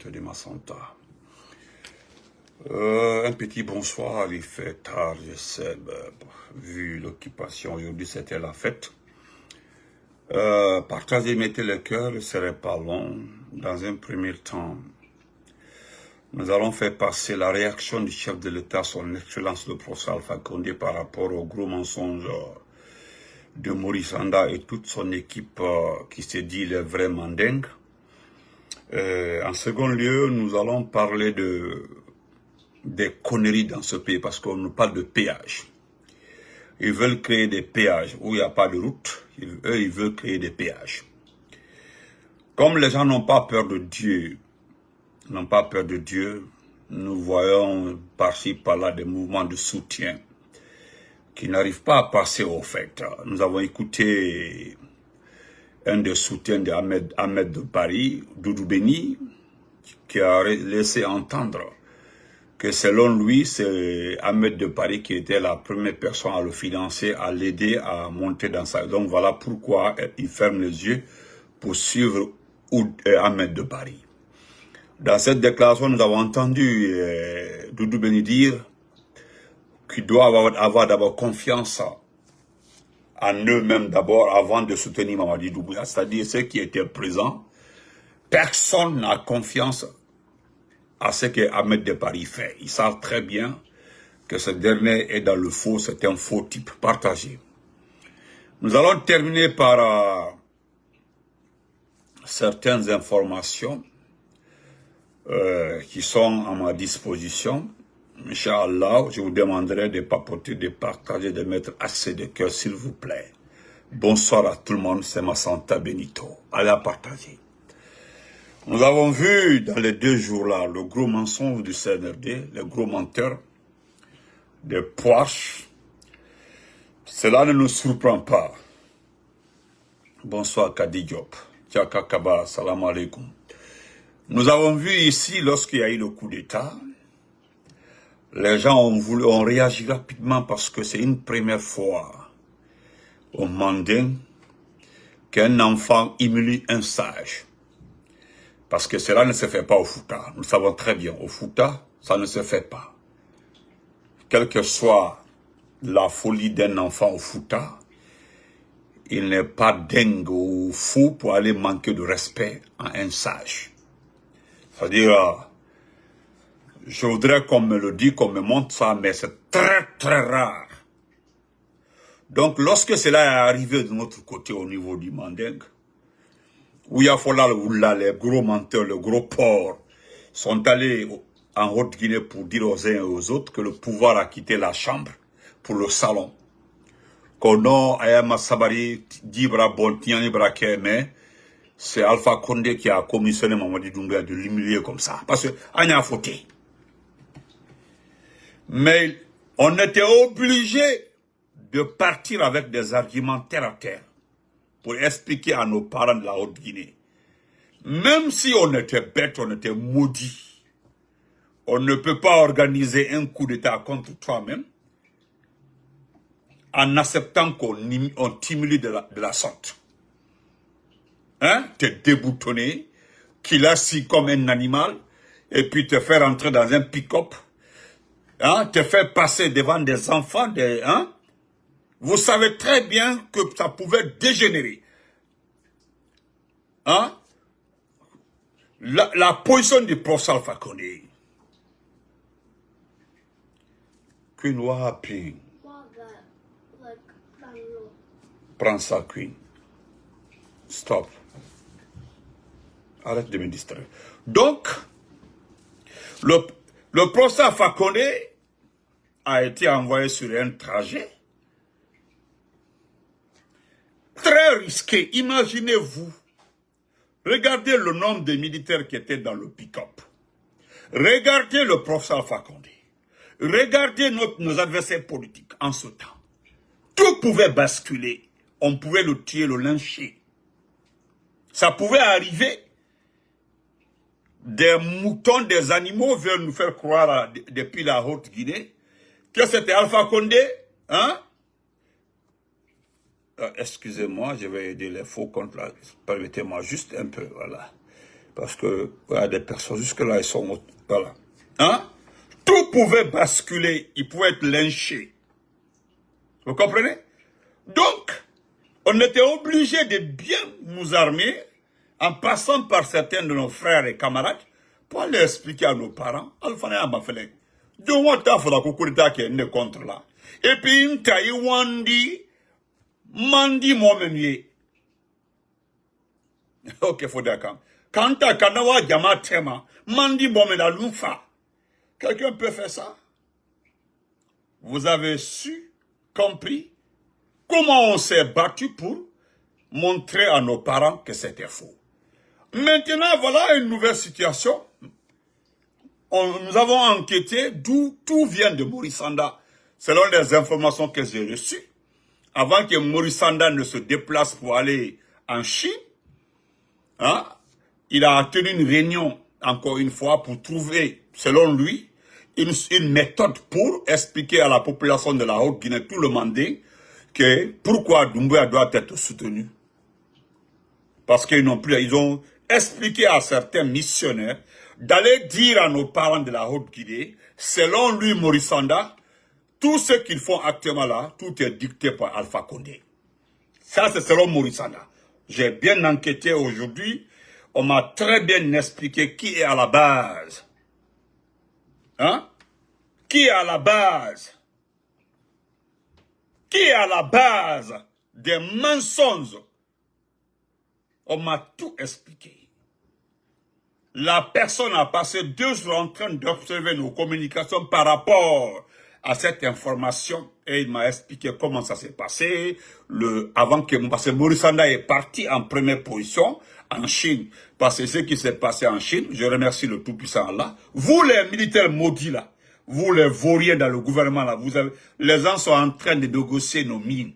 de Massanta. Un petit bonsoir, il fait tard, je sais, vu l'occupation aujourd'hui, c'était la fête. Partagez, mettez le cœur, ne serait pas long. Dans un premier temps, nous allons faire passer la réaction du chef de l'État, son Excellence le professeur Alpha Condé, par rapport au gros mensonge de Maurice Anda et toute son équipe qui se dit les vrais mandingues. En second lieu, nous allons parler des conneries dans ce pays parce qu'on nous parle de péage. Ils veulent créer des péages où il n'y a pas de route. Eux, ils veulent créer des péages. Comme les gens n'ont pas peur de Dieu, nous voyons par-ci, par-là des mouvements de soutien qui n'arrivent pas à passer au fait. Nous avons écouté un des soutiens d'Ahmed de Paris, Doudou Beni, qui a laissé entendre que selon lui, c'est Ahmed de Paris qui était la première personne à le financer, à l'aider à monter dans sa... Donc voilà pourquoi il ferme les yeux pour suivre Ahmed de Paris. Dans cette déclaration, nous avons entendu Doudou Beni dire qu'il doit avoir d'abord confiance en eux-mêmes d'abord avant de soutenir Mamadi Doumbouya, c'est-à-dire ceux qui étaient présents. Personne n'a confiance à ce que Ahmed de Paris fait. Ils savent très bien que ce dernier est dans le faux, c'est un faux type partagé. Nous allons terminer par certaines informations qui sont à ma disposition. Inch'Allah, je vous demanderai de papoter, de partager, de mettre assez de cœur, s'il vous plaît. Bonsoir à tout le monde, c'est Massanta Benito. Allez à partager. Nous avons vu dans les 2 jours-là le gros mensonge du CNRD, le gros menteur, des poches. Cela ne nous surprend pas. Bonsoir Kadi Diop. Tchaka Kaba, salam alaikum. Nous avons vu ici, lorsqu'il y a eu le coup d'État, les gens ont réagi rapidement parce que c'est une première fois au Manding qu'un enfant humilie un sage. Parce que cela ne se fait pas au Fouta. Nous savons très bien, au Fouta, ça ne se fait pas. Quelle que soit la folie d'un enfant au Fouta, il n'est pas dingue ou fou pour aller manquer de respect à un sage. C'est-à-dire, je voudrais qu'on me le dise, qu'on me montre ça, mais c'est très très rare. Donc lorsque cela est arrivé de notre côté au niveau du Mandingue, où il y a les gros menteurs, les gros porcs, sont allés en Haute-Guinée pour dire aux uns et aux autres que le pouvoir a quitté la chambre pour le salon. Kono Ayama Sabari, Dibra Boltiani Brakeme, c'est Alpha Condé qui a commissionné Mamadi Doumbouya de l'humilier comme ça. Parce que Anya a fauté. Mais on était obligé de partir avec des arguments terre à terre pour expliquer à nos parents de la Haute-Guinée. Même si on était bêtes, on était maudits, on ne peut pas organiser un coup d'État contre toi-même en acceptant qu'on t'humilie de la sorte. Hein? T'es déboutonné, qu'il assis comme un animal, et puis te faire entrer dans un pick-up, hein? Te faire passer devant des enfants, hein? Vous savez très bien que ça pouvait dégénérer. Hein? La position du professeur Alpha Condé. Queen Wapi. Prends ça, Queen. Stop. Arrête de me distraire. Donc, le professeur Alpha Condé a été envoyé sur un trajet très risqué. Imaginez-vous. Regardez le nombre de militaires qui étaient dans le pick-up. Regardez le professeur Alpha Condé. Regardez nos adversaires politiques en ce temps. Tout pouvait basculer. On pouvait le tuer, le lyncher. Ça pouvait arriver. Des moutons, des animaux veulent nous faire croire depuis la Haute-Guinée que c'était Alpha Condé. Hein? Excusez-moi, je vais aider les faux contre la... Permettez-moi juste un peu, voilà. Parce que, voilà, des personnes, jusque-là, ils sont... Voilà. Hein? Tout pouvait basculer. Ils pouvaient être lynchés. Vous comprenez? Donc, on était obligé de bien nous armer en passant par certains de nos frères et camarades pour aller expliquer à nos parents. Alpha m'a fait donc, on t'a fait la coucouita qui est contre là. Et puis, une taille, wandi, mandi, moi-même, ok, faut d'accord. Quand t'as kanawa jama tema, mandi, moi-même, la loufa. Quelqu'un peut faire ça? Vous avez su, compris, comment on s'est battu pour montrer à nos parents que c'était faux. Maintenant, voilà une nouvelle situation. Nous avons enquêté d'où tout vient de Maurice Sanda, selon les informations que j'ai reçues. Avant que Maurice Sanda ne se déplace pour aller en Chine, hein, il a tenu une réunion, encore une fois, pour trouver, selon lui, une méthode pour expliquer à la population de la Haute-Guinée, tout le Mandé, que pourquoi Doumbouya doit être soutenu. Parce qu'ils n'ont plus, ils ont expliqué à certains missionnaires d'aller dire à nos parents de la Haute-Guinée, selon lui, Maurice Sanda, tout ce qu'ils font actuellement là, tout est dicté par Alpha Condé. Ça, c'est selon Maurice Sanda. J'ai bien enquêté aujourd'hui. On m'a très bien expliqué qui est à la base. Hein? Qui est à la base? Qui est à la base des mensonges? On m'a tout expliqué. La personne a passé 2 jours en train d'observer nos communications par rapport à cette information et il m'a expliqué comment ça s'est passé. Avant que Maurice Sanda est parti en première position en Chine. Parce que ce qui s'est passé en Chine, je remercie le Tout-Puissant Allah. Vous les militaires maudits là, vous les vauriens dans le gouvernement là, les gens sont en train de négocier nos mines.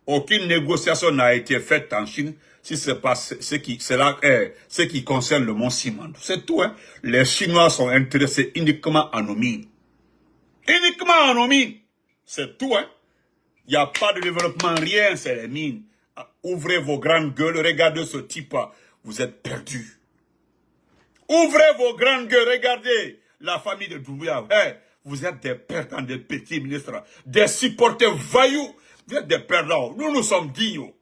Aucune négociation n'a été faite en Chine si c'est pas ce qui concerne le mont Simandou. C'est tout, hein. Les Chinois sont intéressés uniquement à nos mines. Uniquement à nos mines. C'est tout, hein. Il n'y a pas de développement, rien, c'est les mines. Ouvrez vos grandes gueules, regardez ce type, vous êtes perdus. Ouvrez vos grandes gueules, regardez la famille de Doumbouya. Hey, vous êtes des perdants, des petits ministres, des supporters vaillous. Vous êtes des perdants. Nous sommes dignes.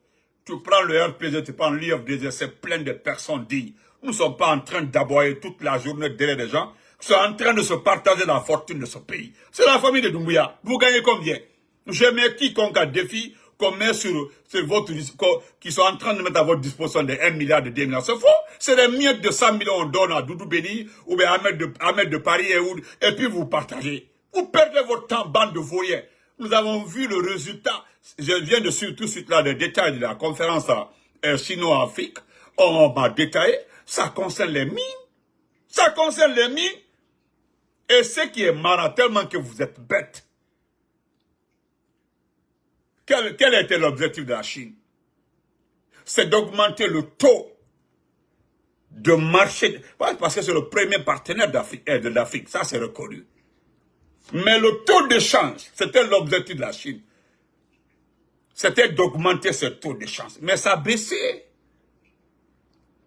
Tu prends le RPG, tu prends l'IFDG, c'est plein de personnes dignes. Nous ne sommes pas en train d'aboyer toute la journée derrière des gens qui sont en train de se partager la fortune de ce pays. C'est la famille de Doumbouya. Vous gagnez combien? Je mets quiconque à défi qu'on met sur votre qui sont en train de mettre à votre disposition des 1 milliard de 2 milliards. C'est faux. C'est des miettes de 100 millions on donne à Doudou Béni ou bien Ahmed de Paris et puis vous partagez. Vous perdez votre temps, bande de vauriens. Nous avons vu le résultat. Je viens de suivre tout de suite là les détails de la conférence Chino-Afrique. On m'a détaillé. Ça concerne les mines. Ça concerne les mines. Et ce qui est marrant, tellement que vous êtes bêtes. Quel était l'objectif de la Chine? C'est d'augmenter le taux de marché. Parce que c'est le premier partenaire de l'Afrique. Ça, c'est reconnu. Mais le taux d'échange, c'était l'objectif de la Chine. C'était d'augmenter ce taux d'échange. Mais ça a baissé.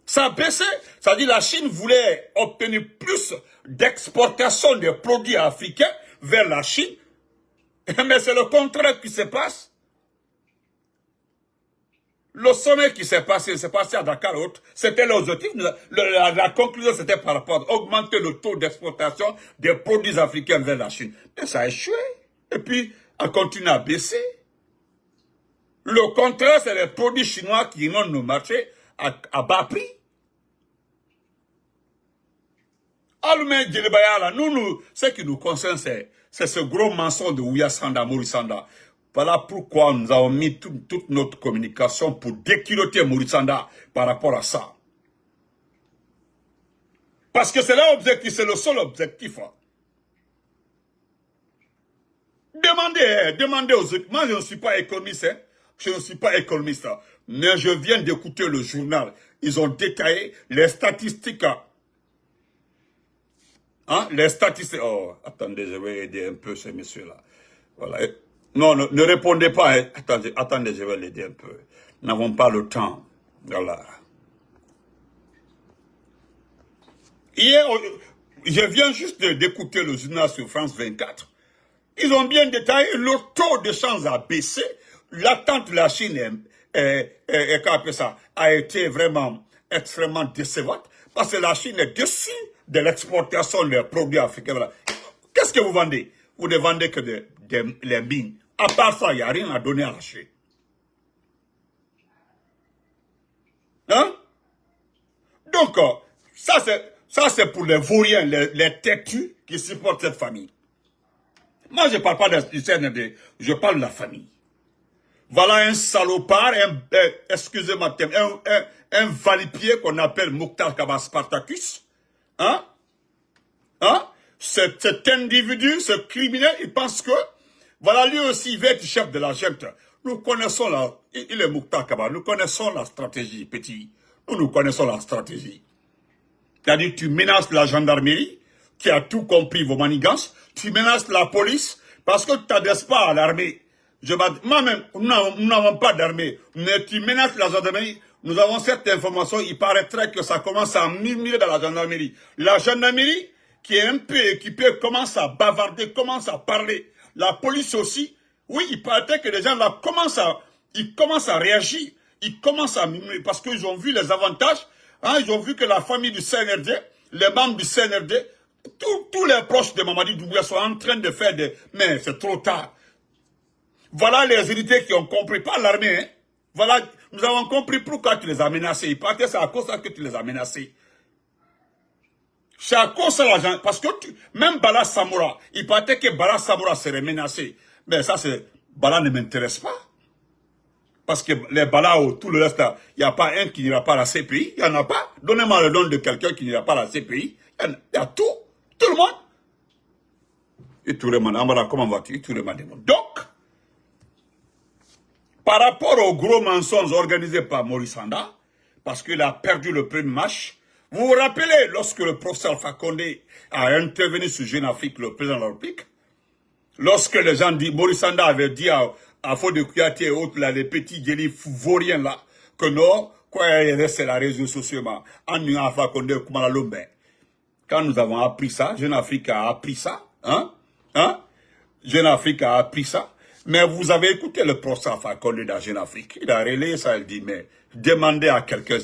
Ça a baissé. Ça dit que la Chine voulait obtenir plus d'exportation des produits africains vers la Chine. Mais c'est le contraire qui se passe. Le sommet qui s'est passé à Dakar, c'était l'objectif. La conclusion, c'était par rapport à augmenter le taux d'exportation des produits africains vers la Chine. Mais ça a échoué. Et puis, a continué à baisser. Le contraire, c'est les produits chinois qui inondent nos marchés à bas prix. Allumé Djelebaya, nous, ce qui nous concerne, c'est ce gros mensonge de Ouya Sanda, Maurice Sanda. Voilà pourquoi nous avons mis toute notre communication pour déculotter Maurice Sanda par rapport à ça. Parce que c'est l'objectif, c'est le seul objectif. Demandez aux autres. Moi, je ne suis pas économiste. Hein. Je ne suis pas économiste. Mais je viens d'écouter le journal. Ils ont détaillé les statistiques. Hein? Les statistiques. Oh, attendez, je vais aider un peu ces messieurs-là. Voilà. Non, ne répondez pas. Hein. Attendez, je vais l'aider un peu. Nous n'avons pas le temps. Voilà. Hier, je viens juste d'écouter le journal sur France 24. Ils ont bien détaillé, le taux de change a baissé. L'attente de la Chine a été vraiment extrêmement décevante. Parce que la Chine est déçue de l'exportation des produits africains. Voilà. Qu'est-ce que vous vendez? Vous ne vendez que les mines. À part ça, il n'y a rien à donner à la Chine. Hein? Donc, ça c'est pour les vauriens, les têtus qui supportent cette famille. Moi, je ne parle pas du CNRD, je parle de la famille. Voilà un salopard, excusez-moi, un valipier qu'on appelle Mokhtar Kaba Spartacus. Hein? Hein? Cet individu, ce criminel, il pense que, voilà, lui aussi, il va être chef de la junte. Nous connaissons il est Mokhtar Kaba, nous connaissons la stratégie, petit. Nous connaissons la stratégie. C'est-à-dire, tu menaces la gendarmerie, qui a tout compris vos manigances, tu menaces la police, parce que tu t'adresses pas à l'armée. Moi-même, nous n'avons pas d'armée, mais tu menaces la gendarmerie. Nous avons cette information, il paraîtrait que ça commence à murmurer dans la gendarmerie. La gendarmerie, qui est un peu équipée, commence à bavarder, commence à parler. La police aussi, oui, il paraîtrait que les gens là commencent à réagir, ils commencent à murmurer, parce qu'ils ont vu les avantages, hein, ils ont vu que la famille du CNRD, les membres du CNRD, tous les proches de Mamadi Doumbouya sont en train de faire des... Mais c'est trop tard. Voilà les unités qui ont compris, pas l'armée. Hein. Voilà, nous avons compris pourquoi tu les as menacés. Il paraît que c'est à cause de ça que tu les as menacés. C'est à cause de l'argent. Parce que même Bala Samoura, il paraît que Bala Samoura serait menacé. Mais ça, Bala ne m'intéresse pas. Parce que les Bala, tout le reste, il n'y a pas un qui n'ira pas à la CPI. Il n'y en a pas. Donnez-moi le nom de quelqu'un qui n'ira pas à la CPI. Il y a tout. Tout le monde. Et tout le monde. Amara, comment vas-tu? Tout le monde. Donc, par rapport aux gros mensonges organisés par Maurice Sanda, parce qu'il a perdu le premier match, vous vous rappelez lorsque le professeur Alpha Condé a intervenu sur Jeune Afrique, le président de la République, lorsque les gens disent, Maurice Sanda avait dit à Fodé Kouyaté et autres, là, les petits délits vauriens là, que non, quoi, il reste la réseaux sociaux, en Alpha Condé, Koumala Lombe. Quand nous avons appris ça, Jeune Afrique a appris ça, hein, Jeune Afrique a appris ça. Mais vous avez écouté le professeur Alpha Condé dans Jeune Afrique. Il a relayé ça, il dit, mais demandez à quelqu'un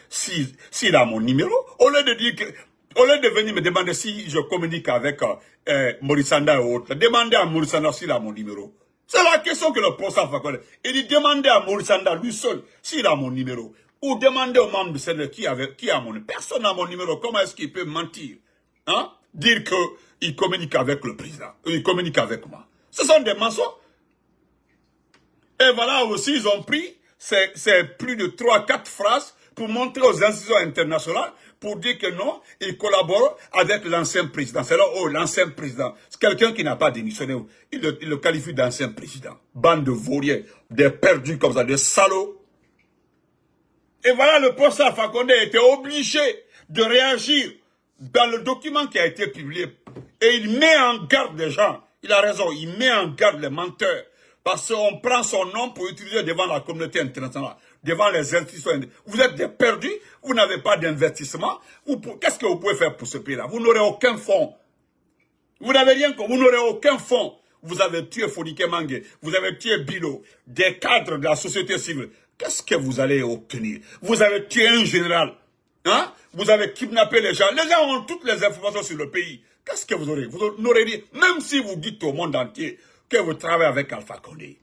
s'il a mon numéro. Au lieu de venir me demander si je communique avec Maurice Sanda et autres, demandez à Maurice Sanda s'il a mon numéro. C'est la question que le professeur Alpha Condé. Il dit, demandez à Maurice Sanda lui seul s'il a mon numéro. Ou demandez aux membres du Sénat qui a mon numéro. Personne n'a mon numéro. Comment est-ce qu'il peut mentir? Hein? Dire qu'il communique avec le président. Il communique avec moi. Ce sont des mensonges. Et voilà aussi, ils ont pris c'est plus de 3-4 phrases pour montrer aux institutions internationales, pour dire que non, ils collaborent avec l'ancien président. C'est là, oh, l'ancien président. C'est quelqu'un qui n'a pas démissionné. Il le qualifie d'ancien président. Bande de vauriens, des perdus comme ça, des salauds. Et voilà, le professeur Alpha Condé était obligé de réagir dans le document qui a été publié. Et il met en garde les gens. Il a raison, il met en garde les menteurs. Parce qu'on prend son nom pour utiliser devant la communauté internationale, devant les institutions. Vous êtes des perdus, vous n'avez pas d'investissement. Qu'est-ce que vous pouvez faire pour ce pays-là? Vous n'aurez aucun fonds. Vous n'avez rien, vous n'aurez aucun fonds. Vous avez tué Fodike Mange, vous avez tué Bilo, des cadres de la société civile. Qu'est-ce que vous allez obtenir? Vous avez tué un général. Hein? Vous avez kidnappé les gens. Les gens ont toutes les informations sur le pays. Qu'est-ce que vous aurez? Vous n'aurez rien. Même si vous dites au monde entier que vous travaillez avec Alpha Condé.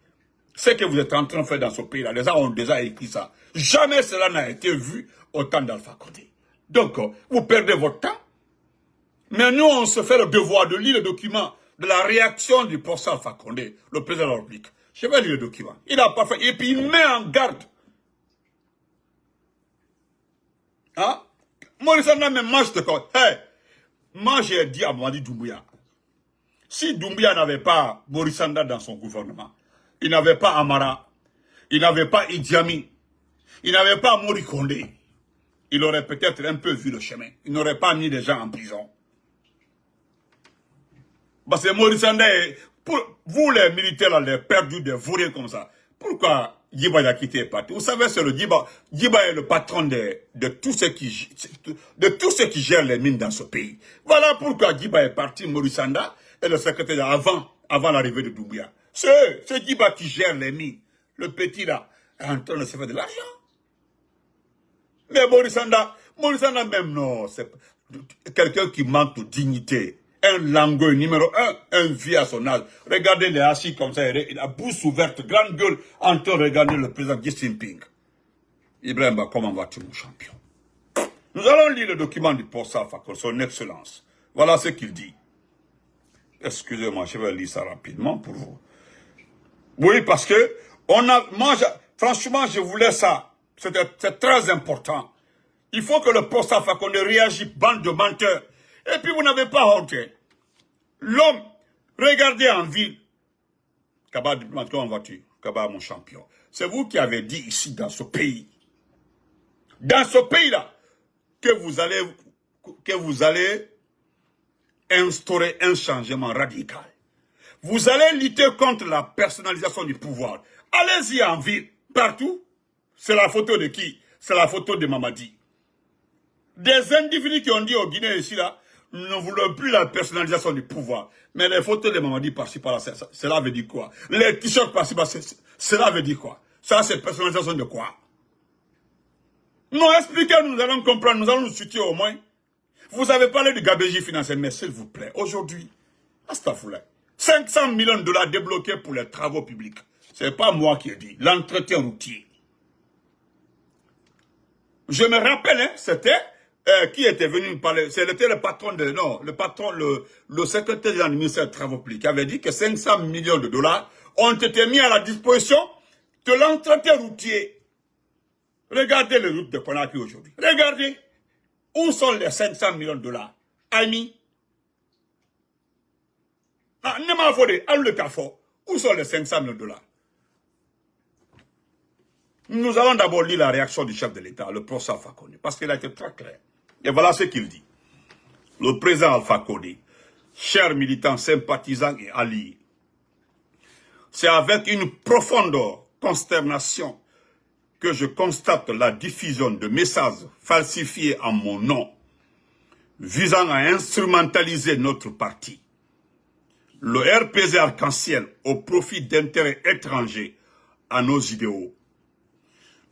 Ce que vous êtes en train de faire dans ce pays-là, les gens ont déjà écrit ça. Jamais cela n'a été vu au temps d'Alpha Condé. Donc, vous perdez votre temps. Mais nous, on se fait le devoir de lire le document de la réaction du professeur Alpha Condé, le président de la République. Je vais lire le document. Il n'a pas fait. Et puis, il met en garde. Hein? Maurice Sanda, mais moi, je te connais. Hey, moi, j'ai dit à Mamadi Doumbouya, si Doumbouya n'avait pas Maurice Sanda dans son gouvernement, il n'avait pas Amara, il n'avait pas Idi Amin, il n'avait pas Mori Kondé, il aurait peut-être un peu vu le chemin. Il n'aurait pas mis les gens en prison. Parce que Maurice Sanda, pour vous les militaires, là, les perdus, des vauriens comme ça, Pourquoi Djiba a quitté le parti? Vous savez, c'est le Djiba. Djiba est le patron de tous ceux qui gèrent les mines dans ce pays. Voilà pourquoi Djiba est parti, Maurice Sanda est le secrétaire avant l'arrivée de Doumbouya. C'est Djiba qui gère les mines. Le petit là est en train de se faire de l'argent. Mais Maurice Sanda même non, c'est quelqu'un qui manque de dignité. Un langueur numéro un vieux à son âge. Regardez les assis comme ça, il a bouche ouverte, grande gueule, en train de regarder le président Xi Jinping. Ibrahim, comment vas-tu, mon champion? Nous allons lire le document du Posa Fakol, son excellence. Voilà ce qu'il dit. Excusez-moi, je vais lire ça rapidement pour vous. Oui, parce que franchement, je voulais ça. C'est très important. Il faut que le Posa Fakol réagisse, bande de menteurs. Et puis vous n'avez pas honte. L'homme, regardez en ville. Kaba, comment vas-tu? Kaba, mon champion. C'est vous qui avez dit ici, dans ce pays. Dans ce pays-là, que vous allez instaurer un changement radical. Vous allez lutter contre la personnalisation du pouvoir. Allez-y en ville, partout. C'est la photo de qui? C'est la photo de Mamadi. Des individus qui ont dit au Guinée ici, là, nous ne voulons plus la personnalisation du pouvoir. Mais les photos de Mamadi par-ci, par-là, cela veut dire quoi? Les t-shirts par-ci, par-là, cela veut dire quoi? Ça, c'est personnalisation de quoi? Non, expliquez-nous, nous allons comprendre, nous allons nous situer au moins. Vous avez parlé de gabegie financière, mais s'il vous plaît, aujourd'hui, astafurlah, 500 millions de dollars débloqués pour les travaux publics. Ce n'est pas moi qui ai dit, l'entretien routier. Je me rappelle, hein, c'était... qui était venu me parler, c'était le patron le secrétaire du ministère des Travaux publics, qui avait dit que 500 millions de dollars ont été mis à la disposition de l'entretien routier. Regardez les routes de Conakry aujourd'hui. Regardez. Où sont les 500 millions de dollars? Ami. Ah, Nema Fodé, à le Carrefour. Où sont les 500 millions de dollars? Nous allons d'abord lire la réaction du chef de l'État, le professeur Alpha Condé, parce qu'il a été très clair. Et voilà ce qu'il dit. Le président Alpha Condé, chers militants, sympathisants et alliés, c'est avec une profonde consternation que je constate la diffusion de messages falsifiés en mon nom, visant à instrumentaliser notre parti. Le RPG arc-en-ciel au profit d'intérêts étrangers à nos idéaux.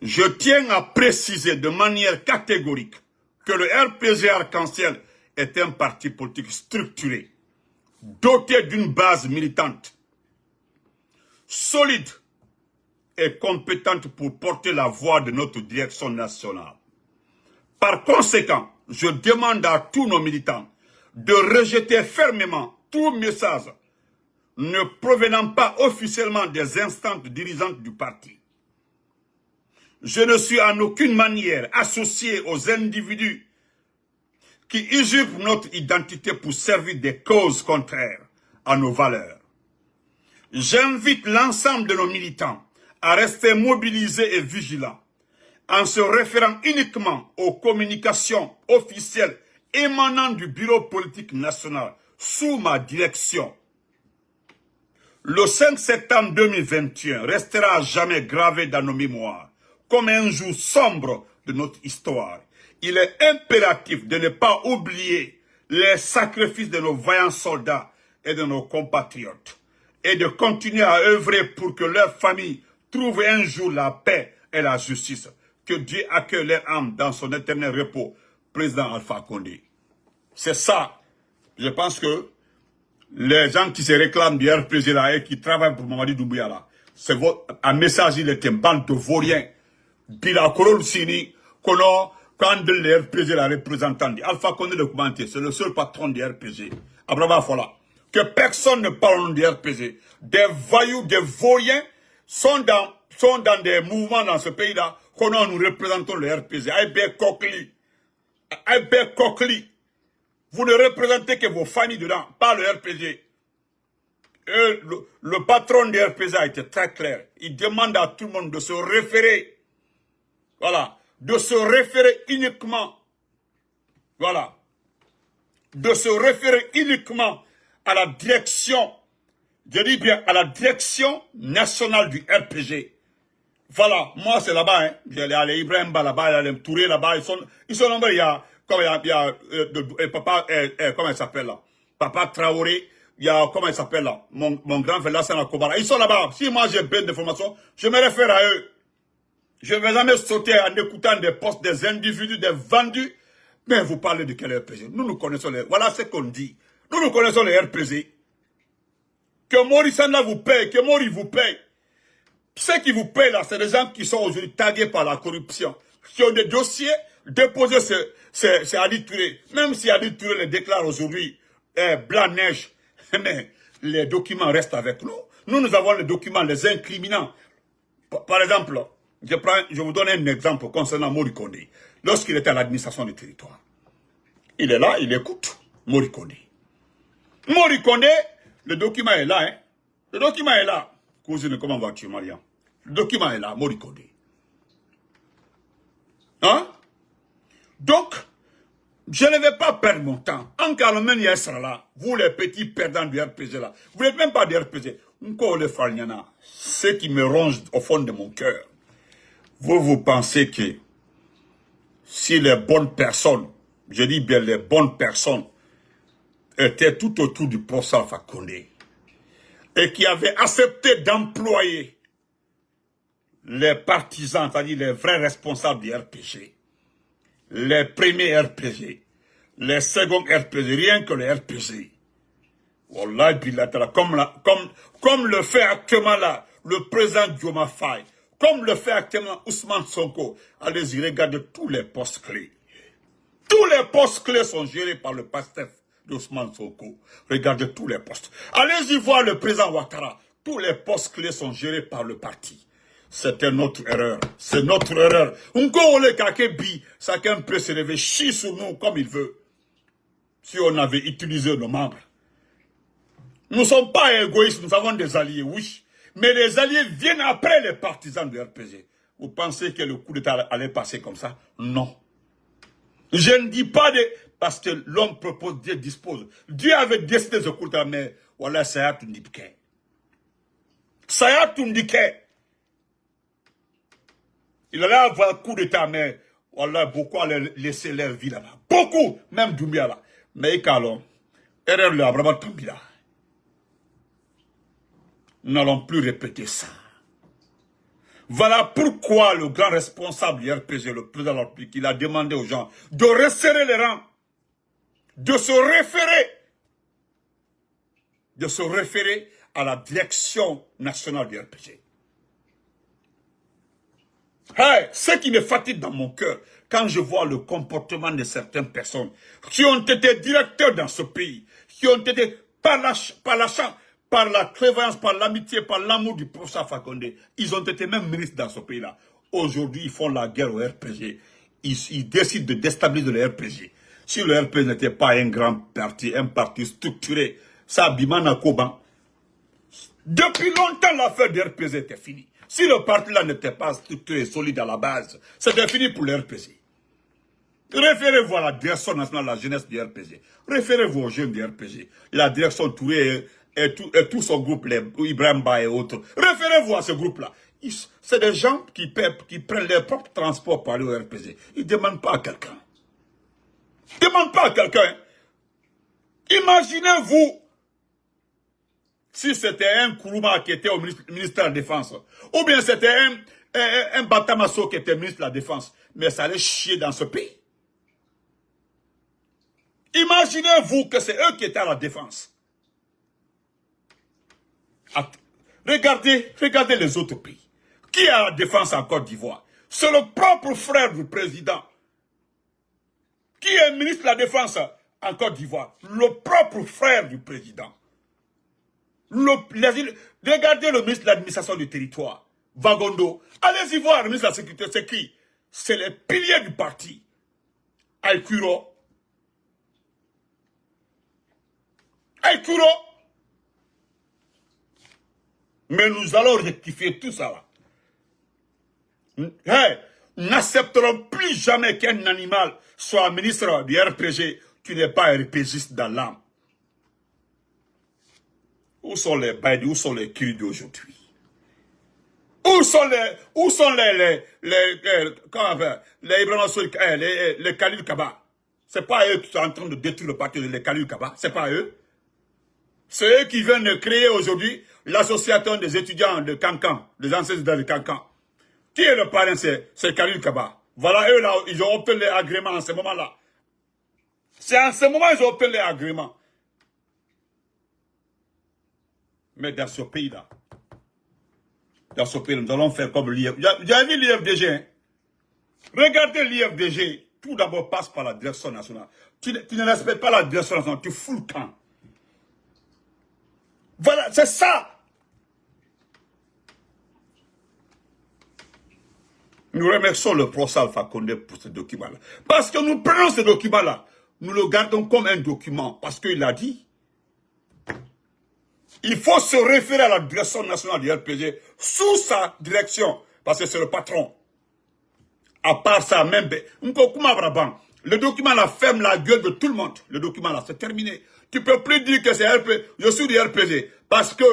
Je tiens à préciser de manière catégorique que le RPG arc-en-ciel est un parti politique structuré, doté d'une base militante, solide et compétente pour porter la voix de notre direction nationale. Par conséquent, je demande à tous nos militants de rejeter fermement tout message ne provenant pas officiellement des instances dirigeantes du parti. Je ne suis en aucune manière associé aux individus qui usurpent notre identité pour servir des causes contraires à nos valeurs. J'invite l'ensemble de nos militants à rester mobilisés et vigilants en se référant uniquement aux communications officielles émanant du bureau politique national sous ma direction. Le 5 septembre 2021 restera à jamais gravé dans nos mémoires comme un jour sombre de notre histoire. Il est impératif de ne pas oublier les sacrifices de nos vaillants soldats et de nos compatriotes et de continuer à œuvrer pour que leurs familles trouvent un jour la paix et la justice. Que Dieu accueille leur âme dans son éternel repos, président Alpha Condé. C'est ça. Je pense que les gens qui se réclament du RPG là et qui travaillent pour Mamadi Doumbouya là, c'est un message, il est une bande de vauriens. Bila Korol Sini, quand le RPG la représentant, Alpha Condé le commenté, c'est le seul patron du RPG. Abraham Fola. Que personne ne parle du RPG. Des voyous, des vauriens sont dans des mouvements dans ce pays-là. Comment nous représentons le RPG. Aïbé Kokli. Vous ne représentez que vos familles dedans, pas le RPG. Et le patron du RPG a été très clair. Il demande à tout le monde de se référer. Voilà. De se référer uniquement. Voilà. De se référer uniquement à la direction. Je dis bien à la direction nationale du RPG. Voilà, moi c'est là-bas, hein. J'ai allé Ibrahim là-bas, il y a les Touré là-bas, ils sont nombreux, il y a, comme il y a papa, comment il s'appelle là? Papa Traoré, il y a, comment il s'appelle là? Mon grand frère Lassana Kobara, ils sont là-bas. Si moi j'ai besoin d'informations, je me réfère à eux. Je ne vais jamais sauter en écoutant des postes, des individus, des vendus. Mais vous parlez de quel RPG? Nous connaissons les, voilà ce qu'on dit. Nous connaissons les RPG. Que Maurice là vous paye, que Maurice vous paye. Ceux qui vous payent là, c'est des gens qui sont aujourd'hui tagués par la corruption, qui ont des dossiers déposés, c'est Adi Touré. Même si Adi Touré les déclare aujourd'hui blanc-neige, mais les documents restent avec nous. Nous avons les documents, les incriminants. Par exemple, je vous donne un exemple concernant Mori Kondé. Lorsqu'il était à l'administration du territoire, il est là, il écoute Mori Kondé. Mori Kondé, le document est là, hein. Le document est là. Cousine, comment vas-tu, Mariam? Le document est là, Mori Kondé. Hein? Donc, je ne vais pas perdre mon temps. En Carmen, il sera là. Vous, les petits perdants du RPG là. Vous n'êtes même pas du RPG. Ce qui me ronge au fond de mon cœur. Vous pensez que si les bonnes personnes, je dis bien les bonnes personnes, étaient tout autour du poste Alpha Condé et qui avaient accepté d'employer les partisans, c'est-à-dire les vrais responsables du RPG, les premiers RPG, les seconds RPG, rien que les RPG. Wallah, bilatera, comme le fait actuellement là, le président Dioma Faye, comme le fait actuellement Ousmane Sonko. Allez-y, regardez tous les postes clés. Tous les postes clés sont gérés par le PASTEF d'Ousmane Sonko. Regardez tous les postes. Allez-y voir le président Ouattara. Tous les postes clés sont gérés par le parti. C'était notre erreur. C'est notre erreur. Chacun peut se lever, chier sur nous comme il veut. Si on avait utilisé nos membres. Nous ne sommes pas égoïstes, nous avons des alliés, oui. Mais les alliés viennent après les partisans du RPG. Vous pensez que le coup d'État allait passer comme ça? Non. Je ne dis pas de... Parce que l'homme propose, Dieu dispose. Dieu avait décidé ce coup d'État, mais voilà, ça y a tout dit. Ça y a tout dit. Il allait avoir un coup d'État, mais voilà, beaucoup allaient laisser leur vie là-bas. Beaucoup, même Doumbia là. Mais Kalon, erreur là, vraiment tombé là. Nous n'allons plus répéter ça. Voilà pourquoi le grand responsable du RPG, le président de la République, il a demandé aux gens de resserrer les rangs, de se référer à la direction nationale du RPG. Hey, ce qui me fatigue dans mon cœur, quand je vois le comportement de certaines personnes qui ont été directeurs dans ce pays, qui ont été par la clairvoyance, par l'amitié, par l'amour du professeur Alpha Condé, ils ont été même ministres dans ce pays-là. Aujourd'hui, ils font la guerre au RPG. Ils décident de déstabiliser le RPG. Si le RPG n'était pas un grand parti, un parti structuré, ça Bimana Koban. Depuis longtemps, l'affaire du RPG était finie. Si le parti-là n'était pas structuré et solide à la base, c'était fini pour le RPG. Référez-vous à la direction nationale de la jeunesse du RPG. Référez-vous aux jeunes du RPG. La direction Touré et tout son groupe, les Ibrahim Ba et autres. Référez-vous à ce groupe-là. C'est des gens qui prennent leur propre transport pour aller au RPG. Ils ne demandent pas à quelqu'un. Ils ne demandent pas à quelqu'un. Imaginez-vous si c'était un Kourouma qui était au ministère de la Défense, ou bien c'était un Batamasso qui était ministre de la Défense, mais ça allait chier dans ce pays. Imaginez-vous que c'est eux qui étaient à la défense. Regardez les autres pays. Qui est à la défense en Côte d'Ivoire? C'est le propre frère du président. Qui est ministre de la Défense en Côte d'Ivoire? Le propre frère du président. Regardez le ministre de l'administration du territoire, Vagondo. Allez-y voir le ministre de la sécurité, c'est qui? C'est les piliers du parti. Aikuro. Mais nous allons rectifier tout ça là. Hey, nous n'accepterons plus jamais qu'un animal soit ministre du RPG qui n'est pas un RPGiste dans l'âme. Où sont les Baïdi, où sont les Kiri d'aujourd'hui? Où sont les Khalil Kaba? C'est pas eux qui sont en train de détruire le parti des Khalil Kaba, c'est pas eux. C'est eux qui viennent de créer aujourd'hui l'association des étudiants de Cancan, des anciens étudiants de Cancan. Qui est le parrain? C'est Khalil Kaba. Voilà, eux là, ils ont obtenu les agréments en ce moment-là. C'est en ce moment qu'ils ont obtenu les agréments. Mais dans ce pays-là, nous allons faire comme l'IFDG. Vous avez vu l'IFDG, hein? Regardez l'IFDG. Tout d'abord passe par la direction nationale. Tu ne respectes pas la direction nationale, tu fous le camp. Voilà, c'est ça. Nous remercions le professeur Alpha Condé pour ce document-là. Parce que nous prenons ce document-là, nous le gardons comme un document, parce qu'il a dit. Il faut se référer à la direction nationale du RPG sous sa direction, parce que c'est le patron. À part ça, même, le document là ferme la gueule de tout le monde. Le document là, c'est terminé. Tu peux plus dire que c'est RPG, je suis du RPG. Parce que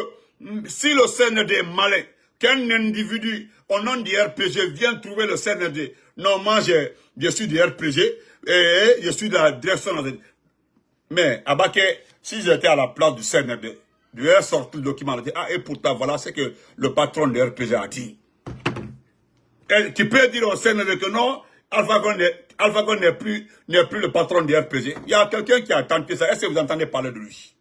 si le CND est malin, qu'un individu au nom du RPG vient trouver le CND, non, moi je suis du RPG et je suis de la direction nationale. Mais Abaké, si j'étais à la place du CND, je vais sortir le document et dire, ah, et pourtant, voilà ce que le patron de RPG a dit. Et tu peux dire au CND que non, Alpha Condé n'est plus le patron de RPG. Il y a quelqu'un qui a tenté ça. Est-ce que vous entendez parler de lui?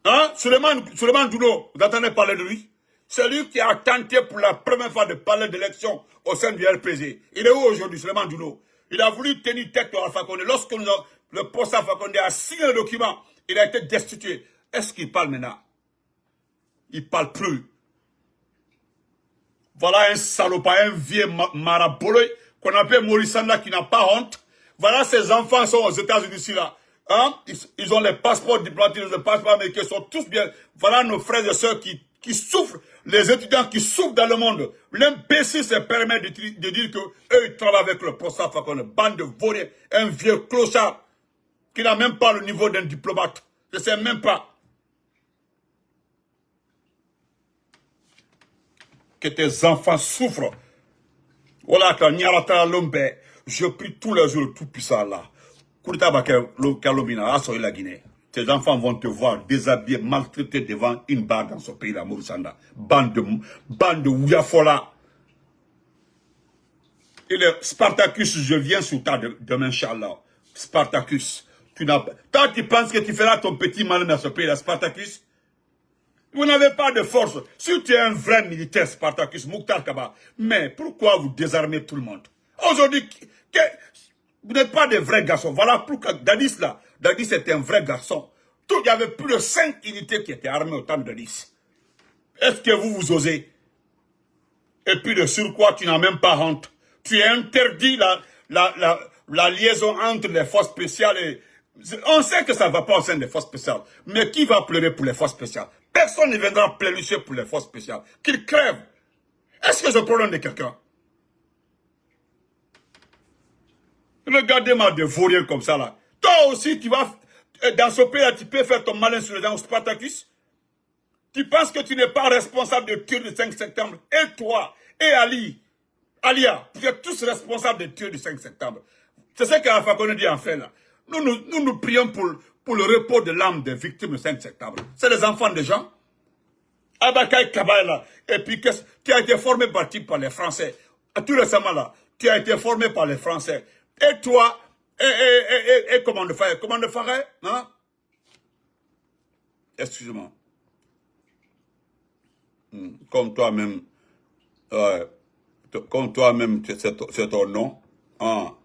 Hein? Suleiman Douno, vous entendez parler de lui? C'est lui qui a tenté pour la première fois de parler d'élection au sein du RPG. Il est où aujourd'hui, Suleiman Douno? Il a voulu tenir tête à Alpha Condé. Lorsque le poste Alpha Condé a signé le document, il a été destitué. Est-ce qu'il parle maintenant? Il ne parle plus. Voilà un salopard, un vieux maraboloy qu'on appelle Morissanda qui n'a pas honte. Voilà, ces enfants sont aux États-Unis ici là. Hein? Ils ont les passeports diplomatiques, les passeports américains, ils sont tous bien. Voilà nos frères et sœurs qui souffrent, les étudiants qui souffrent dans le monde. L'imbécile se permet de dire qu'eux, ils travaillent avec le poste Alpha Condé, bande de vauriens, un vieux clochard qui n'a même pas le niveau d'un diplomate. Je ne sais même pas. Que tes enfants souffrent. Voilà, je prie tous les jours le Tout-Puissant là. Tes enfants vont te voir déshabillé, maltraité devant une barre dans ce pays-là, Moussanda. Bande de Ouyafola. Et le Spartacus, je viens sur ta demain, Inch'Allah. Spartacus. Toi, tu penses que tu feras ton petit mal dans ce pays-là, Spartacus? Vous n'avez pas de force. Si tu es un vrai militaire, Spartacus, Mouktar Kaba, mais pourquoi vous désarmez tout le monde? Aujourd'hui, vous n'êtes pas des vrais garçons. Voilà pourquoi Dadis là, Dadis était un vrai garçon. Il y avait plus de 5 unités qui étaient armées au temps de Dadis. Est-ce que vous osez? Et puis de surcroît, tu n'as même pas honte. Tu es interdit la liaison entre les forces spéciales et... On sait que ça ne va pas au sein des forces spéciales. Mais qui va pleurer pour les forces spéciales? Personne ne viendra plénicher pour les forces spéciales. Qu'ils crèvent. Est-ce que c'est le problème de quelqu'un? Regardez-moi des vauriens comme ça là. Toi aussi, tu vas... Dans ce pays-là, tu peux faire ton malin sur les gens au Spartacus? Tu penses que tu n'es pas responsable de tir du 5 septembre? Et toi, et Alia, vous êtes tous responsables des tirs du 5 septembre. C'est ce qu'Alpha Condé dit en fait là. Nous prions pour le repos de l'âme des victimes du 5 septembre. C'est les enfants des gens. Abakay Kabay là. Et puis, tu as été formé par les Français. Tout récemment là, tu as été formé par les Français. Et toi, et comment de faire? Comment de faire? Hein? Excusez-moi. Comme toi-même, c'est ton nom. Hein?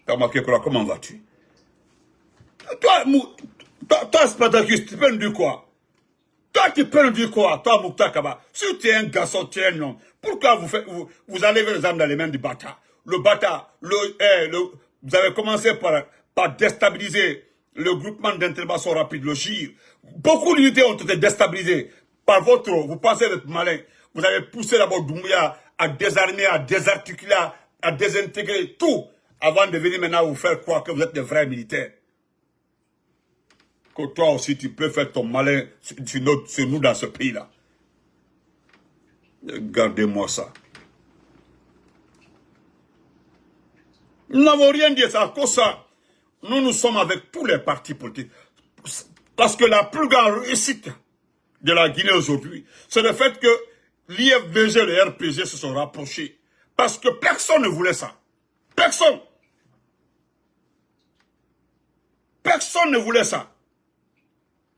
T'as marqué quoi? Comment vas-tu? Toi, Spartacus, tu peux nous dire quoi? Toi, tu peux nous dire quoi? Toi, Mouktar Kaba, si tu es un garçon, tu es un homme, pourquoi vous enlevez les armes dans les mains du bâtard? Le bâtard, vous avez commencé par déstabiliser le groupement d'intervention rapide, le GIR. Beaucoup d'unités ont été déstabilisées par vous pensez être malin. Vous avez poussé d'abord Doumbouya à désarmer, à désarticuler, à désintégrer tout, avant de venir maintenant vous faire croire que vous êtes des vrais militaires. que toi aussi tu peux faire ton malin sur nous dans ce pays-là. Gardez-moi ça. Nous n'avons rien dit, ça. À cause ça, nous sommes avec tous les partis politiques. Parce que la plus grande réussite de la Guinée aujourd'hui, c'est le fait que l'IFBG et le RPG se sont rapprochés. Parce que personne ne voulait ça. Personne. Personne ne voulait ça.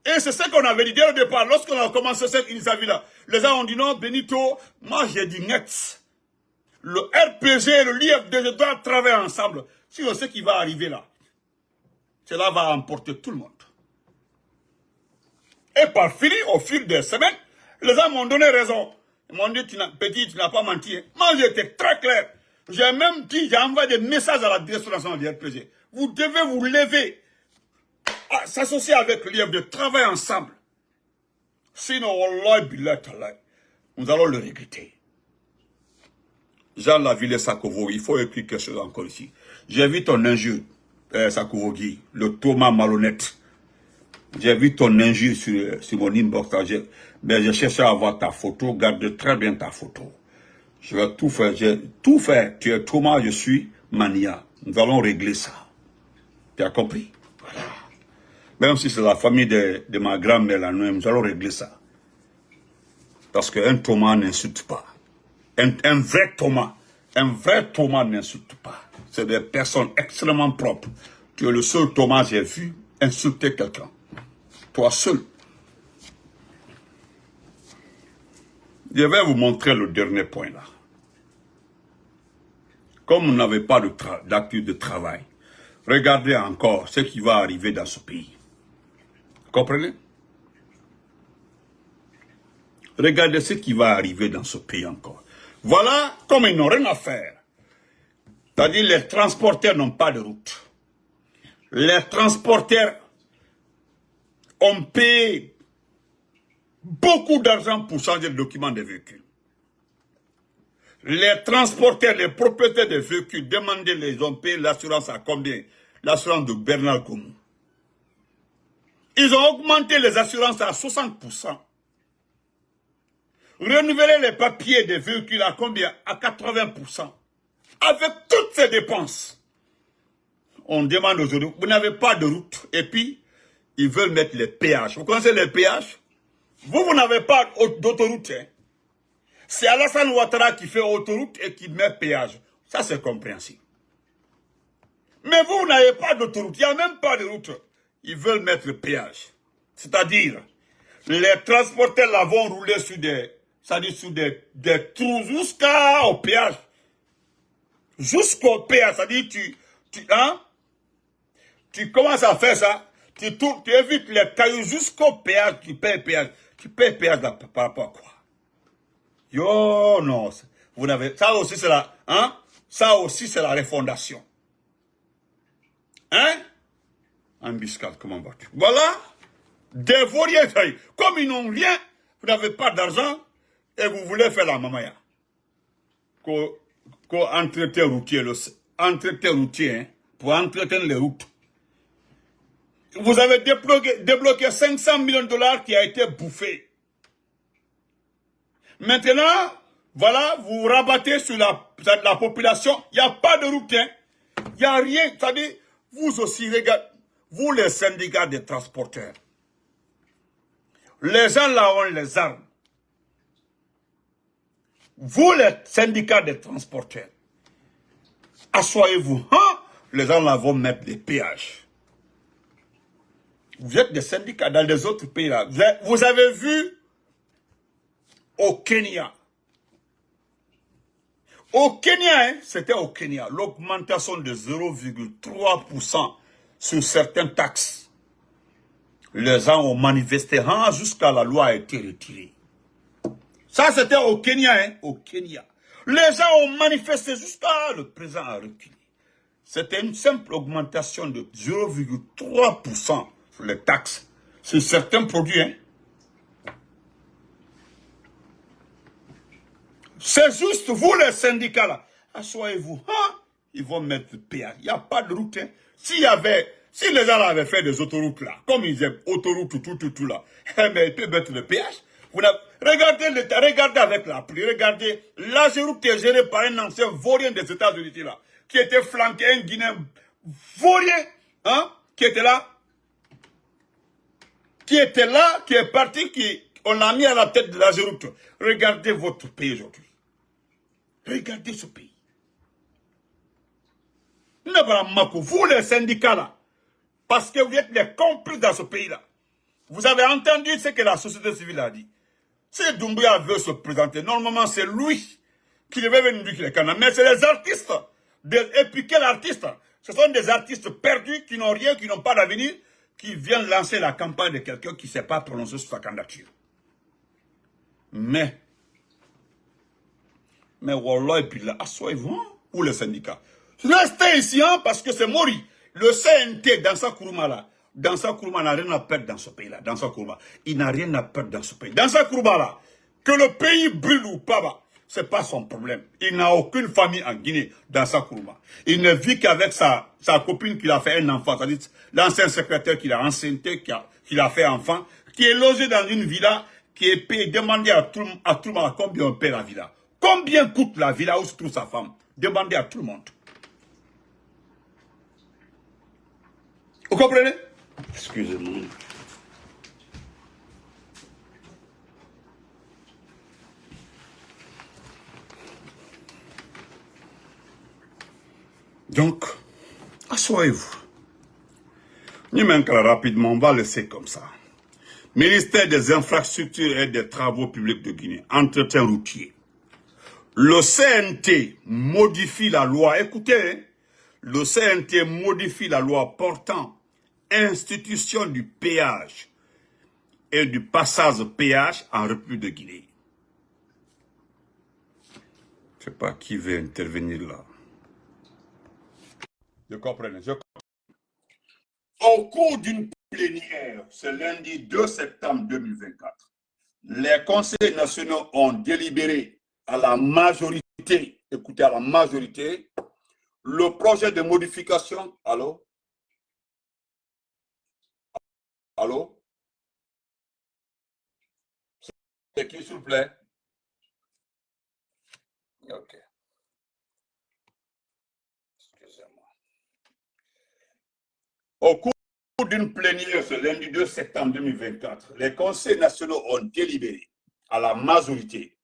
Et c'est ce qu'on avait dit dès le départ. Lorsqu'on a commencé cette initiative-là, les gens ont dit non, Benito, moi j'ai dit net. Le RPG et le l'IFDG doivent travailler ensemble. Si on sait qui va arriver là, cela va emporter tout le monde. Et par fini, au fil des semaines, les gens m'ont donné raison. Ils m'ont dit, petit, tu n'as pas menti. Moi, j'étais très clair. J'ai même dit, j'ai envoyé des messages à la direction nationale du RPG. Vous devez vous lever, s'associer avec l'IFDG, travailler ensemble. Sinon, Allah, nous allons le regretter. Jean Laville Sakovo, il faut écrire quelque chose encore ici. J'ai vu ton injure, Sakovo Guy, le Thomas malhonnête. J'ai vu ton injure sur mon inbox. Mais je cherche à avoir ta photo. Garde très bien ta photo. Je vais tout faire. J'ai tout fait. Tu es Thomas, je suis Mania. Nous allons régler ça. Tu as compris? Voilà. Même si c'est la famille de ma grand-mère, là, nous allons régler ça. Parce qu'un Thomas n'insulte pas. Un vrai Thomas n'insulte pas. C'est des personnes extrêmement propres. Tu es le seul Thomas que j'ai vu insulter quelqu'un. Toi seul. Je vais vous montrer le dernier point là. Comme vous n'avez pas d'activité de travail, regardez encore ce qui va arriver dans ce pays. Comprenez? Regardez ce qui va arriver dans ce pays encore. Voilà comme ils n'ont rien à faire. C'est-à-dire les transporteurs n'ont pas de route. Les transporteurs ont payé beaucoup d'argent pour changer le document des véhicules. Les transporteurs, les propriétaires des véhicules, demandaient, ils ont payé l'assurance à combien? L'assurance de Bernard Gomou. Ils ont augmenté les assurances à 60%. Renouveler les papiers des véhicules à combien? À 80%. Avec toutes ces dépenses. On demande aujourd'hui, vous n'avez pas de route. Et puis, ils veulent mettre les péages. Vous connaissez les péages? Vous n'avez pas d'autoroute. Hein? C'est Alassane Ouattara qui fait autoroute et qui met péage. Ça, c'est compréhensible. Mais vous n'avez pas d'autoroute. Il n'y a même pas de route. Ils veulent mettre le péage. C'est-à-dire, les transporteurs là vont rouler sur des trous jusqu'au péage. Jusqu'au péage. C'est-à-dire, tu commences à faire ça. Tu évites les cailloux jusqu'au péage. Tu payes péage. Tu payes péage là, par rapport à quoi? Yo, non. Vous n'avez, ça aussi c'est la, hein? Ça aussi c'est la refondation. Hein? Embuscade, comment vas-tu? Voilà. Des vauriers, comme ils n'ont rien, vous n'avez pas d'argent, et vous voulez faire la mamaya. Entretien routier, hein, pour entretenir les routes. Vous avez débloqué 500 millions de dollars qui a été bouffé. Maintenant, voilà, vous vous rabattez sur la population. Il n'y a pas de route. Il n'y a rien. C'est-à-dire, vous aussi, regardez, vous les syndicats des transporteurs. Les gens là ont les armes. Vous les syndicats des transporteurs. Assoyez-vous. Hein? Les gens là vont mettre des péages. Vous êtes des syndicats dans les autres pays là. Vous avez vu au Kenya. Au Kenya, hein, c'était au Kenya, l'augmentation de 0,3% sur certaines taxes. Les gens ont manifesté jusqu'à la loi a été retirée. Ça, c'était au Kenya, hein, au Kenya. Les gens ont manifesté jusqu'à le président a reculé. C'était une simple augmentation de 0,3% sur les taxes sur certains produits, hein. C'est juste vous les syndicats là. Assoyez-vous. Hein? Ils vont mettre le péage. Il n'y a pas de route. Hein? S'il y avait Si les gens avaient fait des autoroutes là, comme ils aiment autoroutes, tout là, mais ils peuvent mettre le péage. Regardez l'État, regardez avec la pluie, regardez, l'Ageroute est gérée par un ancien vaurien des États-Unis là, qui était flanqué, un Guinéen vaurien, hein, qui était là, qui est parti, on l'a mis à la tête de l'Ageroute. Regardez votre pays aujourd'hui. Regardez ce pays. Vous les syndicats là, parce que vous êtes les complices dans ce pays-là. Vous avez entendu ce que la société civile a dit. Si Doumbouya veut se présenter, normalement c'est lui qui devait venir dire qu'il est candidat. Mais c'est les artistes. Et puis quel artiste? Ce sont des artistes perdus qui n'ont rien, qui n'ont pas d'avenir, qui viennent lancer la campagne de quelqu'un qui ne s'est pas prononcé sur sa candidature. Mais Wallah et puis là, assoyez-vous, ou les syndicats. Restez ici, hein, parce que c'est Mori. Le CNT, dans sa Kourouma là, n'a rien à perdre dans ce pays-là. Dans sa Kourouma, il n'a rien à perdre dans ce pays. Dans sa Kourouma là, que le pays brûle ou pas, c'est pas son problème. Il n'a aucune famille en Guinée, dans sa Kourouma. Il ne vit qu'avec sa copine qu'il a fait un enfant, c'est-à-dire l'ancien secrétaire qu'il a enceinté, qu'il a fait enfant, qui est logé dans une villa, qui est payé, demandez à tout le monde combien on paie la villa. Combien coûte la villa où se trouve sa femme? Demandez à tout le monde. Vous comprenez? Excusez-moi. Donc, asseyez-vous. Rapidement, on va laisser comme ça. Ministère des Infrastructures et des Travaux Publics de Guinée, entretien routier. Le CNT modifie la loi, écoutez, le CNT modifie la loi portant institution du péage et du passage péage en République de Guinée. Je ne sais pas qui veut intervenir là. Je comprends. Au cours d'une plénière, ce lundi 2 septembre 2024, les conseils nationaux ont délibéré à la majorité, écoutez, à la majorité, le projet de modification. Allô? Allô? C'est qui, s'il vous plaît? Ok. Excusez-moi. Au cours d'une plénière ce lundi 2 septembre 2024, les conseils nationaux ont délibéré à la majorité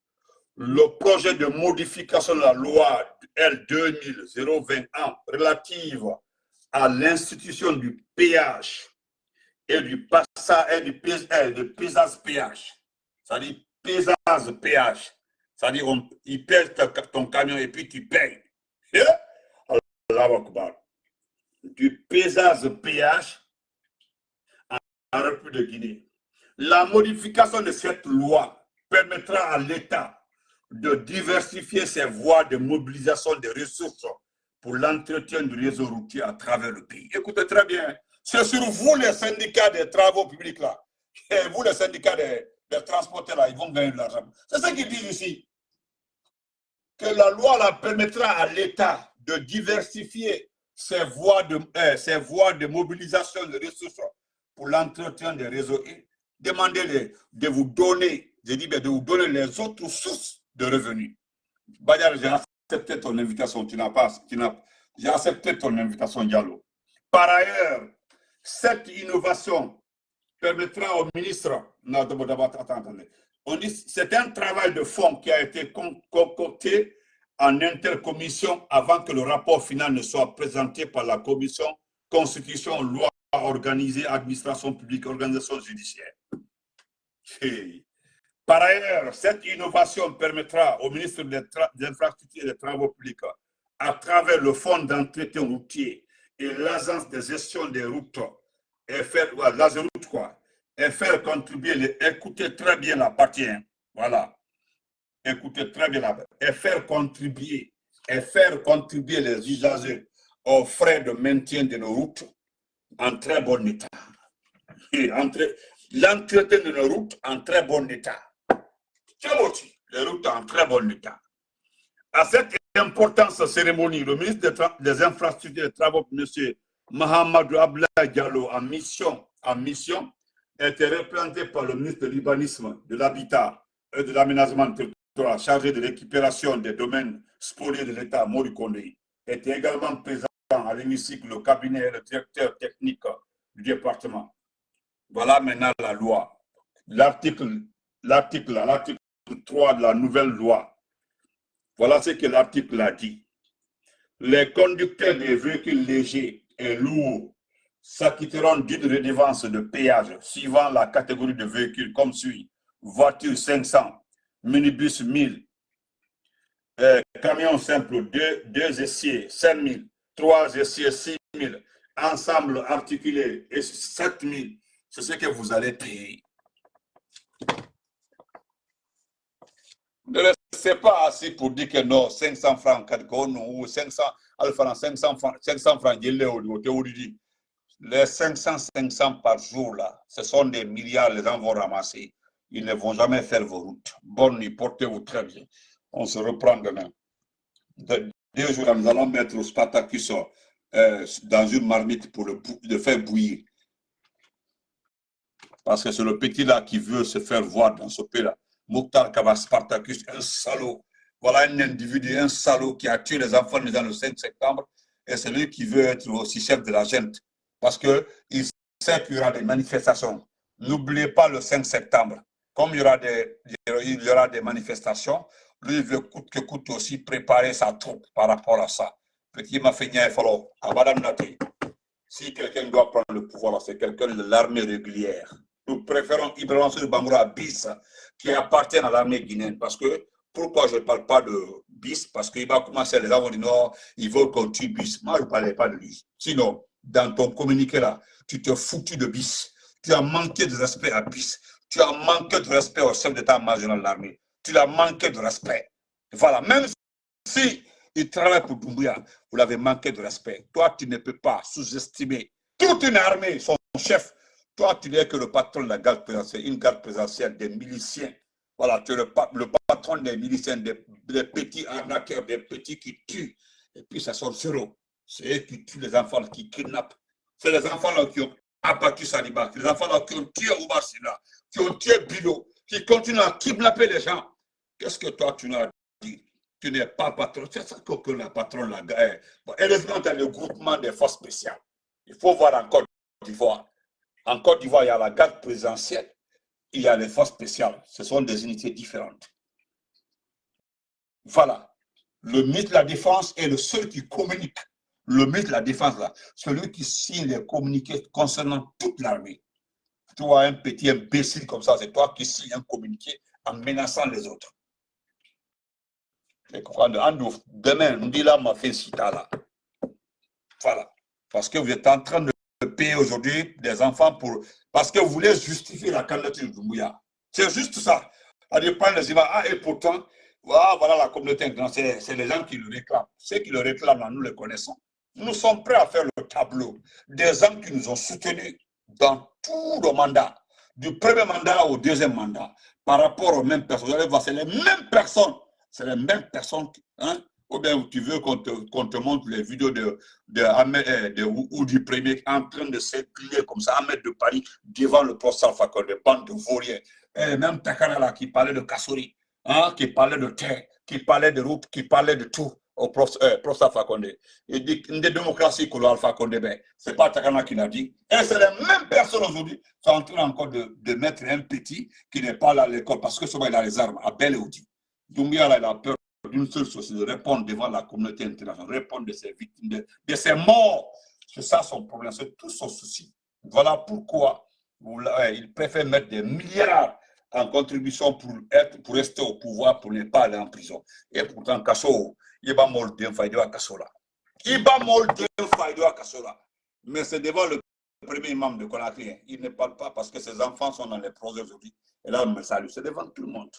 le projet de modification de la loi L 2000-021 relative à l'institution du péage et du passage et du pesage péage. C'est-à-dire pesage péage. C'est-à-dire il pèse ton camion et puis tu payes. Du pesage péage en République de Guinée. La modification de cette loi permettra à l'État de diversifier ses voies de mobilisation des ressources pour l'entretien du réseau routier à travers le pays. Écoutez très bien, c'est sur vous les syndicats des travaux publics là, et vous les syndicats des transporteurs là, ils vont gagner de l'argent. C'est ce qu'ils disent ici. Que la loi là, permettra à l'État de diversifier ses voies de mobilisation de ressources pour l'entretien des réseaux. Demandez de vous donner, de vous donner les autres sources de revenus. Badiar, j'ai accepté ton invitation, j'ai accepté ton invitation, Diallo. Par ailleurs, cette innovation permettra au ministre, c'est un travail de fond qui a été concocté en intercommission avant que le rapport final ne soit présenté par la commission Constitution, loi organisée, administration publique, organisation judiciaire. Par ailleurs, cette innovation permettra au ministre des Infrastructures et des Travaux publics, à travers le fonds d'entretien routier et l'agence de gestion des routes, et faire contribuer, écoutez très bien la partie, hein, voilà, écoutez très bien la partie, et faire contribuer les usagers aux frais de maintien de nos routes en très bon état. L'entretien de nos routes en très bon état. Les routes en très bon état. À cette importante cérémonie, le ministre des Infrastructures et des Travaux, M. Mahamadou Abdoulaye Diallo en mission était représenté par le ministre de l'Urbanisme, de l'Habitat et de l'Aménagement territorial chargé de récupération des domaines spoliés de l'État, Mori Kondé, était également présent à l'hémicycle, le cabinet et le directeur technique du département. Voilà maintenant la loi. L'article 3 de la nouvelle loi. Voilà ce que l'article a dit. Les conducteurs des véhicules légers et lourds s'acquitteront d'une redevance de péage suivant la catégorie de véhicules comme suit. Voiture 500, minibus 1000, camion simple 2 essiers 5000, 3 essiers 6000, ensemble articulé et 7000. C'est ce que vous allez payer. Ne restez pas assis pour dire que non, 500 francs, ou 500 francs, 500 francs, les 500 par jour, là, ce sont des milliards, les gens vont ramasser. Ils ne vont jamais faire vos routes. Bonne nuit, portez-vous très bien. On se reprend demain. 2 jours, nous allons mettre au Spartacus dans une marmite pour le faire bouillir. Parce que c'est le petit là qui veut se faire voir dans ce pays-là. Mokhtar Kaba Spartacus, un salaud. Voilà un individu, un salaud qui a tué les enfants dans le 5 septembre. Et c'est lui qui veut être aussi chef de la gente. Parce qu'il sait qu'il y aura des manifestations. N'oubliez pas le 5 septembre. Comme il y aura des manifestations, lui, il veut coûte que coûte aussi préparer sa troupe par rapport à ça. Petit Mafénia, il faut à Madame Nati. Si quelqu'un doit prendre le pouvoir, c'est quelqu'un de l'armée régulière. Nous préférons Ibrahim de Bangoura BIS qui appartient à l'armée guinéenne. Parce que, pourquoi je ne parle pas de BIS? Parce qu'il va commencer, les gens vont dire non, ils veulent qu'on tue BIS. Moi, je ne parlais pas de lui. Sinon, dans ton communiqué là, tu te foutu de BIS. Tu as manqué de respect à BIS. Tu as manqué de respect au chef d'état-major de l'armée. Tu as manqué de respect. Voilà, même si il travaille pour Doumbouya, vous l'avez manqué de respect. Toi, tu ne peux pas sous-estimer toute une armée, son chef. Toi, tu n'es que le patron de la garde présidentielle, une garde présidentielle des miliciens. Voilà, tu es le patron des miliciens, des petits arnaqueurs, des petits qui tuent. Et puis, ça sort zéro. C'est eux qui tuent les enfants, qui kidnappent. C'est les enfants là qui ont abattu Saliba, les enfants là qui ont tué Oubassina, qui ont tué Bilo, qui continuent à kidnapper les gens. Qu'est-ce que toi, tu n'as dit? Tu n'es pas patron. C'est ça que le patron l'a gagné. Bon, heureusement, tu as le groupement des forces spéciales. Il faut voir en Côte d'Ivoire. En Côte d'Ivoire, il y a la garde présidentielle, il y a les forces spéciales. Ce sont des unités différentes. Voilà. Le ministre de la Défense est le seul qui communique. Le ministre de la Défense, là, celui qui signe les communiqués concernant toute l'armée. Toi, un petit imbécile comme ça, c'est toi qui signes un communiqué en menaçant les autres. Demain, nous dit là, m'a fait cita là. Voilà. Parce que vous êtes en train de payer aujourd'hui des enfants pour. Parce que vous voulez justifier la candidature de Doumbouya. C'est juste ça. À prendre les images. Ah, et pourtant, voilà la communauté internationale. C'est les gens qui le réclament. Ceux qui le réclament, là, nous les connaissons. Nous sommes prêts à faire le tableau des gens qui nous ont soutenus dans tout le mandat, du premier mandat au deuxième mandat, par rapport aux mêmes personnes. Vous allez voir, c'est les mêmes personnes. C'est les mêmes personnes. Hein? Ou bien tu veux qu'on te montre les vidéos ou du premier en train de circuler comme ça, Ahmed de Paris, devant le professeur Alpha Condé, bande de vauriens. Et même Takara là, qui parlait de Kassouri, hein, qui parlait de terre, qui parlait de route, qui parlait de tout au professeur Alpha Condé. Il dit une démocratie que l'Alpha Condé, ben, c'est pas Takara qui l'a dit. Et c'est les mêmes personnes aujourd'hui qui sont en train encore de mettre un petit qui n'est pas là à l'école parce que souvent il a les armes à Bel et Oudi. Doumbouya, il a peur d'une seule chose, de répondre devant la communauté internationale, répondre de ses victimes, de ses morts. C'est ça son problème, c'est tout son souci. Voilà pourquoi il préfère mettre des milliards en contribution pour rester au pouvoir, pour ne pas aller en prison. Et pourtant, Kasso, il va mourir d'un Kasso là. Il va mourir d'un Kasso là. Mais c'est devant le premier imam de Conakry. Il ne parle pas parce que ses enfants sont dans les projets aujourd'hui. Et là, on me salue. C'est devant tout le monde.